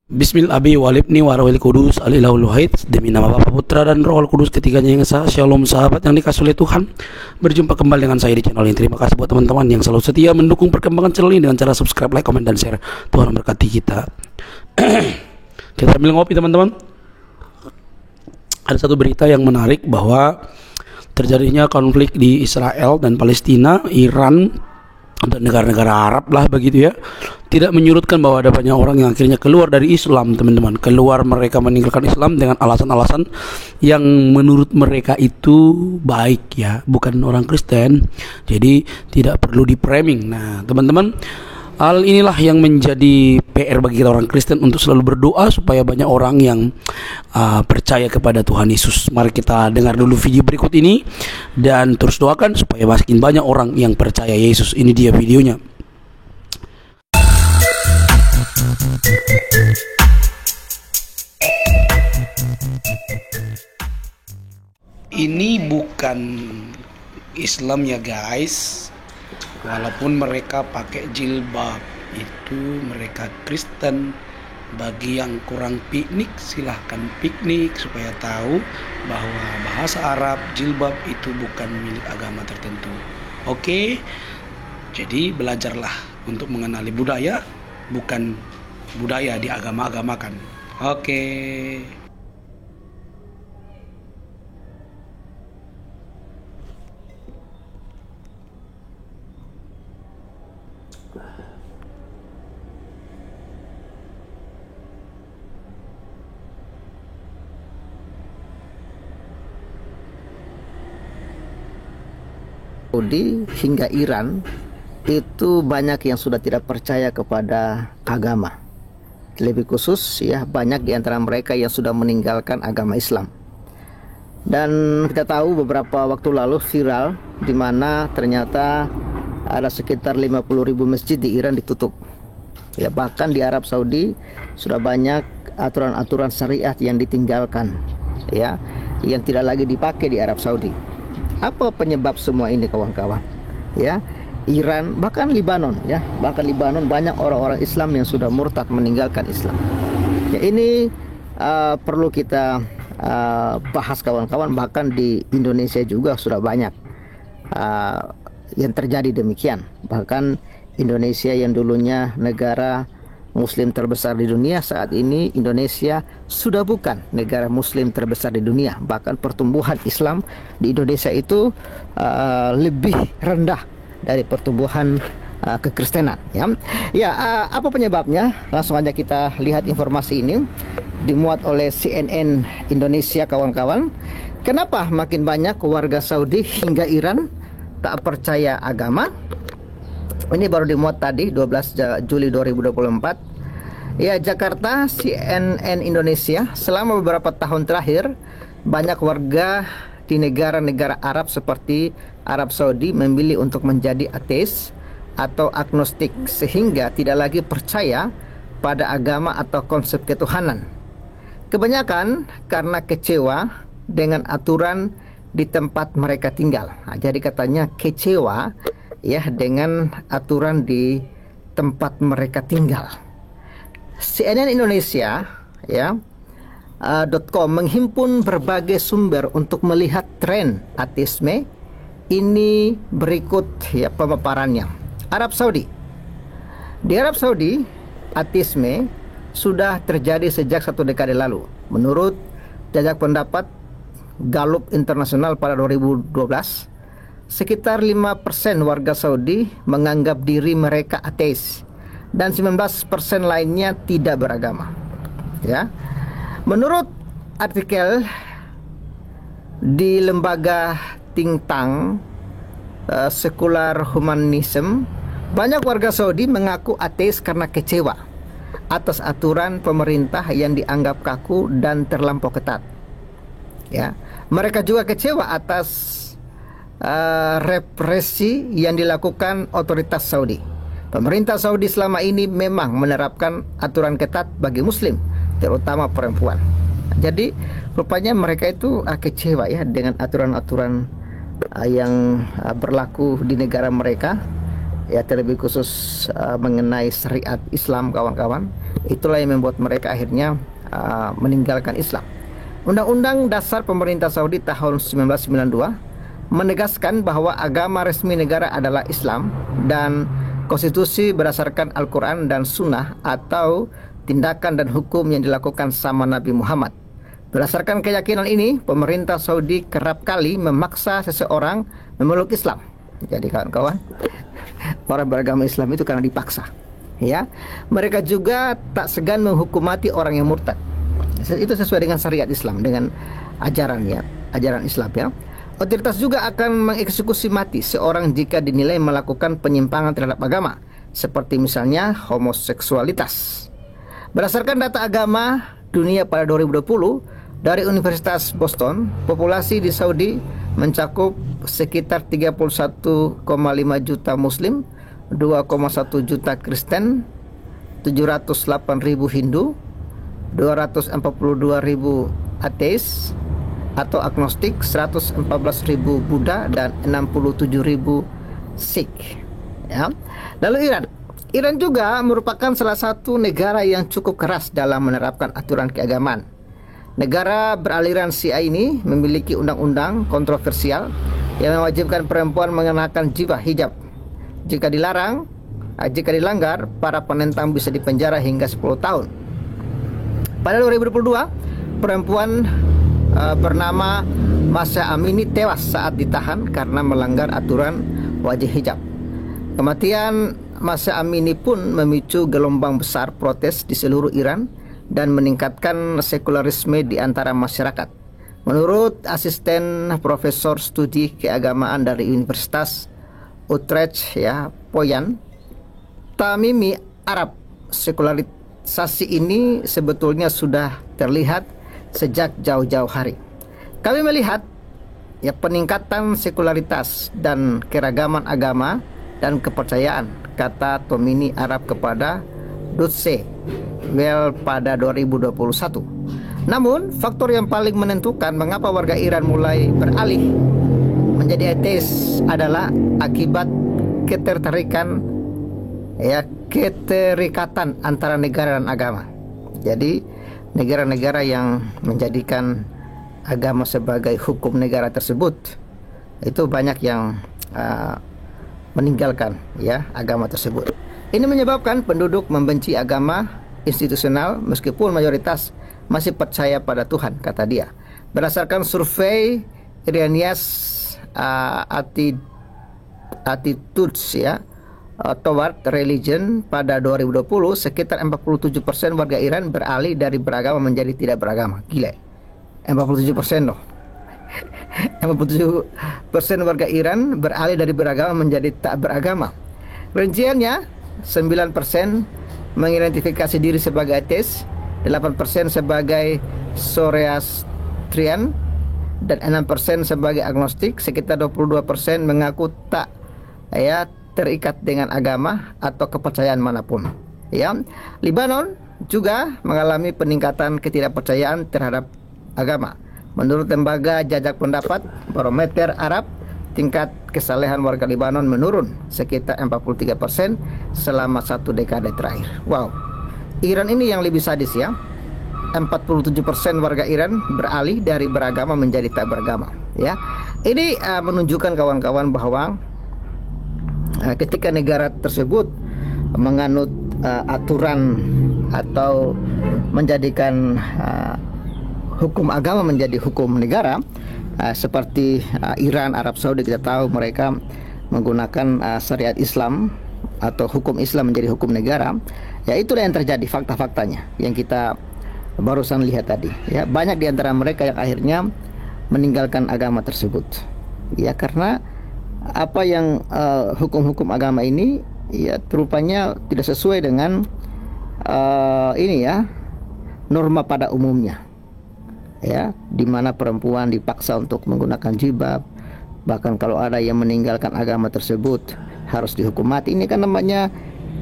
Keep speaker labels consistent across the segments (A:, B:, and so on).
A: Bismillah abi walibni warawil kudus alilahul wahid. Demi nama Bapa, Putra dan Roh Kudus, ketiganya yang esa. Shalom sahabat yang dikasih oleh Tuhan. Berjumpa kembali dengan saya di channel ini. Terima kasih buat teman-teman yang selalu setia mendukung perkembangan channel ini dengan cara subscribe, like, komen, dan share. Tuhan memberkati kita. Kita sambil ngopi teman-teman. Ada satu berita yang menarik bahwa terjadinya konflik di Israel dan Palestina, Iran dan negara-negara Arab lah begitu ya, tidak menyurutkan bahwa ada banyak orang yang akhirnya keluar dari Islam teman-teman. Keluar, mereka meninggalkan Islam dengan alasan-alasan yang menurut mereka itu baik ya, bukan orang Kristen, jadi tidak perlu di-framing. Nah teman-teman, hal inilah yang menjadi PR bagi kita orang Kristen untuk selalu berdoa supaya banyak orang yang percaya kepada Tuhan Yesus. Mari kita dengar dulu video berikut ini dan terus doakan supaya makin banyak orang yang percaya Yesus. Ini dia videonya. Ini bukan Islam ya guys. Walaupun mereka pakai jilbab, itu mereka Kristen. Bagi yang kurang piknik, silahkan piknik supaya tahu bahwa bahasa Arab jilbab itu bukan milik agama tertentu. Oke, jadi belajarlah untuk mengenali budaya, bukan budaya di agama-agamakan. Oke.
B: Saudi hingga Iran itu banyak yang sudah tidak percaya kepada agama. Lebih khusus ya, banyak di antara mereka yang sudah meninggalkan agama Islam. Dan kita tahu beberapa waktu lalu viral di mana ternyata ada sekitar 50.000 masjid di Iran ditutup. Ya, bahkan di Arab Saudi sudah banyak aturan-aturan syariat yang ditinggalkan, ya, yang tidak lagi dipakai di Arab Saudi. Apa penyebab semua ini kawan-kawan? Ya, Iran, bahkan Libanon, ya, bahkan Libanon banyak orang-orang Islam yang sudah murtad meninggalkan Islam. Ya, ini perlu kita bahas kawan-kawan. Bahkan di Indonesia juga sudah banyak yang terjadi demikian. Bahkan Indonesia yang dulunya negara Muslim terbesar di dunia, saat ini Indonesia sudah bukan negara Muslim terbesar di dunia. Bahkan pertumbuhan Islam di Indonesia itu lebih rendah dari pertumbuhan kekristenan. Apa penyebabnya? Langsung aja kita lihat informasi ini dimuat oleh CNN Indonesia kawan-kawan. Kenapa makin banyak warga Saudi hingga Iran tak percaya agama? Ini baru dimuat tadi 12 Juli 2024. Ya, Jakarta, CNN Indonesia. Selama beberapa tahun terakhir, banyak warga di negara-negara Arab seperti Arab Saudi memilih untuk menjadi ateis atau agnostik, sehingga tidak lagi percaya pada agama atau konsep ketuhanan. Kebanyakan karena kecewa dengan aturan di tempat mereka tinggal. Nah, jadi katanya kecewa ya dengan aturan di tempat mereka tinggal. CNN Indonesia ya .com menghimpun berbagai sumber untuk melihat tren ateisme. Ini berikut ya pemaparannya. Arab Saudi. Di Arab Saudi, ateisme sudah terjadi sejak 1 dekade lalu. Menurut jajak pendapat Gallup Internasional pada 2012, sekitar 5% warga Saudi menganggap diri mereka ateis dan 19% lainnya tidak beragama. Ya. Menurut artikel di lembaga think tank Secular Humanism, banyak warga Saudi mengaku ateis karena kecewa atas aturan pemerintah yang dianggap kaku dan terlampau ketat. Ya. Mereka juga kecewa atas represi yang dilakukan otoritas Saudi. Pemerintah Saudi selama ini memang menerapkan aturan ketat bagi Muslim, terutama perempuan. Jadi rupanya mereka itu kecewa ya dengan aturan-aturan yang berlaku di negara mereka, ya, terlebih khusus mengenai syariat Islam kawan-kawan. Itulah yang membuat mereka akhirnya meninggalkan Islam. Undang-Undang Dasar Pemerintah Saudi tahun 1992 menegaskan bahwa agama resmi negara adalah Islam, dan konstitusi berdasarkan Al-Quran dan Sunnah atau tindakan dan hukum yang dilakukan sama Nabi Muhammad. Berdasarkan keyakinan ini, pemerintah Saudi kerap kali memaksa seseorang memeluk Islam. Jadi kawan-kawan, orang beragama Islam itu karena dipaksa. Ya, mereka juga tak segan menghukum mati orang yang murtad. Itu sesuai dengan syariat Islam, dengan ajaran Islam ya. Otoritas juga akan mengeksekusi mati seorang jika dinilai melakukan penyimpangan terhadap agama, seperti misalnya homoseksualitas. Berdasarkan data agama dunia pada 2020 dari Universitas Boston, populasi di Saudi mencakup sekitar 31,5 juta Muslim, 2,1 juta Kristen, 708.000 Hindu, 242.000 ateis atau agnostik, 114.000 Buddha, dan 67.000 Sikh. Ya. Lalu Iran juga merupakan salah satu negara yang cukup keras dalam menerapkan aturan keagamaan. Negara beraliran Syiah ini memiliki undang-undang kontroversial yang mewajibkan perempuan mengenakan jubah hijab. Jika dilanggar, para penentang bisa dipenjara hingga 10 tahun. Pada 2022, perempuan bernama Mahsa Amini tewas saat ditahan karena melanggar aturan wajib hijab. Kematian Mahsa Amini pun memicu gelombang besar protes di seluruh Iran dan meningkatkan sekularisme di antara masyarakat. Menurut asisten profesor studi keagamaan dari Universitas Utrecht ya, Poyan, Tamimi Arab, sekularisasi ini sebetulnya sudah terlihat sejak jauh-jauh hari. Kami melihat ya peningkatan sekularitas dan keragaman agama dan kepercayaan, kata Tomini Arab kepada Deutsche Welle pada 2021. Namun, faktor yang paling menentukan mengapa warga Iran mulai beralih menjadi ateis adalah akibat keterikatan antara negara dan agama. Jadi, negara-negara yang menjadikan agama sebagai hukum negara tersebut itu banyak yang meninggalkan ya agama tersebut. Ini menyebabkan penduduk membenci agama institusional meskipun mayoritas masih percaya pada Tuhan, kata dia. Berdasarkan survei Iranians Attitudes ya toward Religion pada 2020, sekitar 47% warga Iran beralih dari beragama menjadi tidak beragama. Gila, 47% loh. 47% warga Iran beralih dari beragama menjadi tak beragama. Rinciannya, 9% mengidentifikasi diri sebagai ateis, 8% sebagai Zoroastrian, dan 6% sebagai agnostik. Sekitar 22% mengaku tak terikat dengan agama atau kepercayaan manapun. Ya, Lebanon juga mengalami peningkatan ketidakpercayaan terhadap agama. Menurut lembaga jajak pendapat Barometer Arab, tingkat kesalehan warga Lebanon menurun sekitar 43% selama 1 dekade terakhir. Wow, Iran ini yang lebih sadis ya. 47% warga Iran beralih dari beragama menjadi tak beragama. Ya, ini menunjukkan kawan-kawan bahwa ketika negara tersebut menganut aturan atau menjadikan hukum agama menjadi hukum negara, seperti Iran, Arab Saudi, kita tahu mereka menggunakan syariat Islam atau hukum Islam menjadi hukum negara. Ya, itulah yang terjadi, fakta-faktanya yang kita barusan lihat tadi. Ya, banyak di antara mereka yang akhirnya meninggalkan agama tersebut. Ya, karena apa yang hukum-hukum agama ini ya rupanya tidak sesuai dengan norma pada umumnya. Ya, di mana perempuan dipaksa untuk menggunakan jilbab, bahkan kalau ada yang meninggalkan agama tersebut harus dihukum mati. Ini kan namanya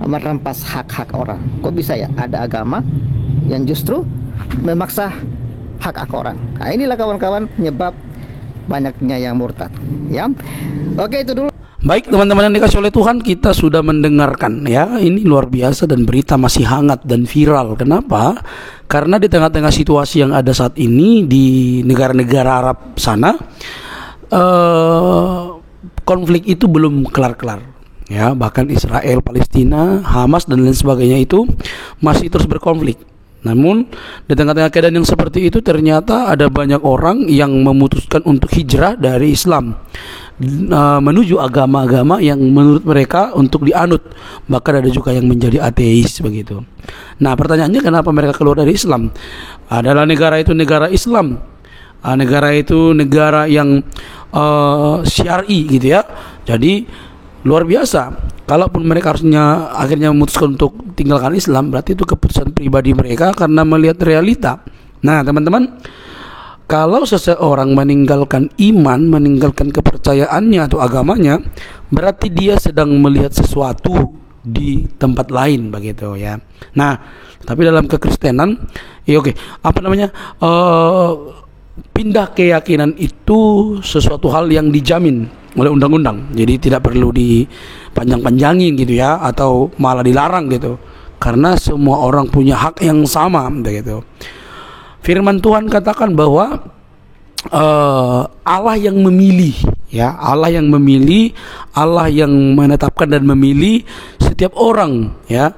B: merampas hak-hak orang. Kok bisa ya ada agama yang justru memaksa hak-hak orang? Nah, inilah kawan-kawan penyebab banyaknya yang murtad. Ya, oke, itu dulu.
A: Baik teman-teman yang dikasih oleh Tuhan, kita sudah mendengarkan ya, ini luar biasa dan berita masih hangat dan viral. Kenapa? Karena di tengah-tengah situasi yang ada saat ini di negara-negara Arab sana, konflik itu belum kelar-kelar ya, bahkan Israel, Palestina, Hamas dan lain sebagainya itu masih terus berkonflik. Namun di tengah-tengah keadaan yang seperti itu ternyata ada banyak orang yang memutuskan untuk hijrah dari Islam menuju agama-agama yang menurut mereka untuk dianut. Bahkan ada juga yang menjadi ateis begitu. Nah, pertanyaannya kenapa mereka keluar dari Islam? Adalah negara itu negara Islam, negara itu negara yang syar'i gitu ya. Jadi luar biasa. Kalaupun mereka akhirnya memutuskan untuk tinggalkan Islam, berarti itu keputusan pribadi mereka karena melihat realita. Nah, teman-teman, kalau seseorang meninggalkan iman, meninggalkan kepercayaannya atau agamanya, berarti dia sedang melihat sesuatu di tempat lain begitu ya. Nah, tapi dalam kekristenan, pindah keyakinan itu sesuatu hal yang dijamin oleh undang-undang. Jadi tidak perlu dipanjang-panjangin gitu ya, atau malah dilarang gitu. Karena semua orang punya hak yang sama begitu. Firman Tuhan katakan bahwa Allah yang memilih ya, Allah yang memilih, Allah yang menetapkan dan memilih setiap orang ya,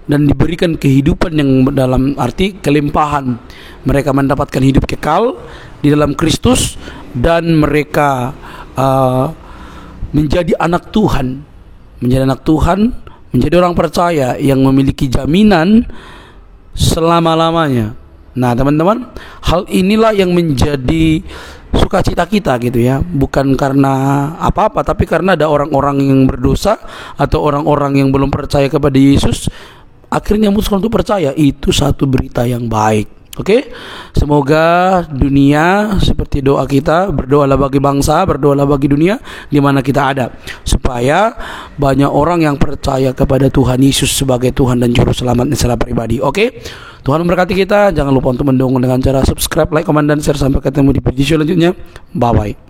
A: dan diberikan kehidupan yang dalam arti kelimpahan. Mereka mendapatkan hidup kekal di dalam Kristus dan mereka menjadi anak Tuhan, menjadi orang percaya yang memiliki jaminan selama-lamanya. Nah, teman-teman, hal inilah yang menjadi sukacita kita gitu ya, bukan karena apa-apa, tapi karena ada orang-orang yang berdosa atau orang-orang yang belum percaya kepada Yesus akhirnya memutuskan untuk percaya. Itu satu berita yang baik. Oke, semoga dunia seperti doa kita, berdoalah bagi bangsa, berdoalah bagi dunia di mana kita ada, supaya banyak orang yang percaya kepada Tuhan Yesus sebagai Tuhan dan Juru Selamat secara pribadi. Oke, Tuhan memberkati kita. Jangan lupa untuk mendukung dengan cara subscribe, like, komen, dan share. Sampai ketemu di video selanjutnya. Bye bye.